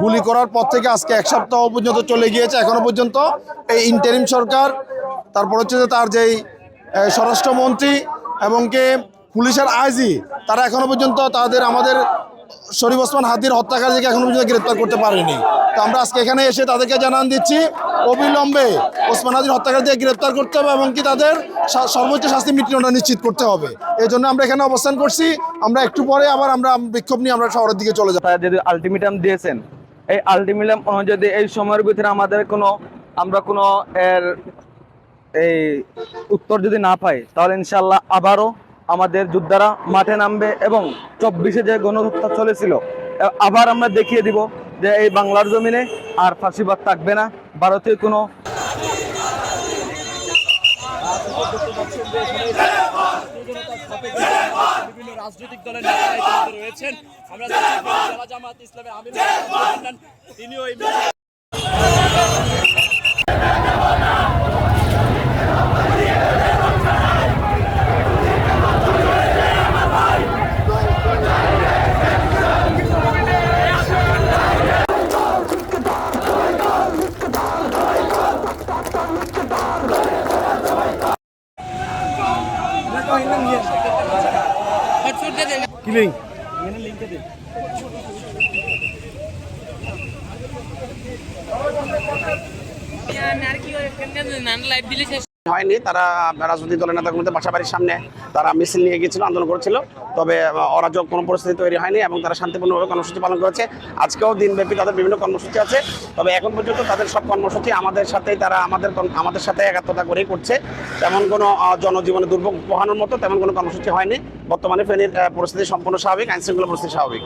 গুলি করার পর থেকে আজকে 1 সপ্তাহ পর্যন্ত চলে গিয়েছে। এখনো পর্যন্ত এই ইন্টারিম সরকার, তারপর হচ্ছে যে তার যেই স্বরাষ্ট্রমন্ত্রী এবং কি পুলিশের আইজি, তারা এখনো পর্যন্ত আমাদের শরীফ ওসমান হাদির হত্যাকারীকে এখনো পর্যন্ত গ্রেপ্তার করতে পারেনি। তো আমরা আজকে এখানে এসে তাদেরকে জানান দিচ্ছি অবিলম্বে ওসমান হাদির হত্যাকারীকে গ্রেপ্তার করতে হবে এবং কি তাদের সর্বোচ্চ শাস্তি মৃত্যুদণ্ড নিশ্চিত করতে হবে। এই জন্য আমরা এখানে অবস্থান করছি। আমরা একটু পরে আবার আমরা বিক্ষোভ নিয়ে আমরা শহরের দিকে চলে যাব। যদি আলটিমেটাম দিয়েছেন, এই আলটিমেটাম যদি এই সময়ের ভিতরে আমরা কোনো এর এই উত্তর যদি না পাই, তাহলে ইনশাল্লাহ আবারও আমাদের যোদ্ধারা মাঠে নামবে এবং 24-এ যে গণহত্যা চলেছিল আবার আমরা দেখিয়ে দিব যে এই বাংলার জমিনে আর ফাঁসিবাদ থাকবে না। ভারতীয় কোনো বিভিন্ন রাজনৈতিক দলের নেতারা ইতিমধ্যে রয়েছেন। আমরা জেলা জামায়াত ইসলামী আমির তিনিও এই কিলিং হয়নি। তারা রাজনৈতিক দলের নেতাগুলোতে বাসাবাড়ির সামনে তারা মিছিল নিয়ে গিয়েছিল, আন্দোলন করেছিল। তবে অরাজক কোনো পরিস্থিতি তৈরি হয়নি এবং তারা শান্তিপূর্ণভাবে কর্মসূচি পালন করেছে। আজকেও দিনব্যাপী তাদের বিভিন্ন কর্মসূচি আছে। তবে এখন পর্যন্ত তাদের সব কর্মসূচি আমাদের সাথেই তারা আমাদের সাথে একাত্মতা করেই করছে। তেমন কোনো জনজীবনে দুর্ভোগ পোহানোর মতো তেমন কোনো কর্মসূচি হয়নি। বর্তমানে ফেনীর পরিস্থিতি সম্পূর্ণ স্বাভাবিক, আইনশৃঙ্খলা পরিস্থিতি স্বাভাবিক।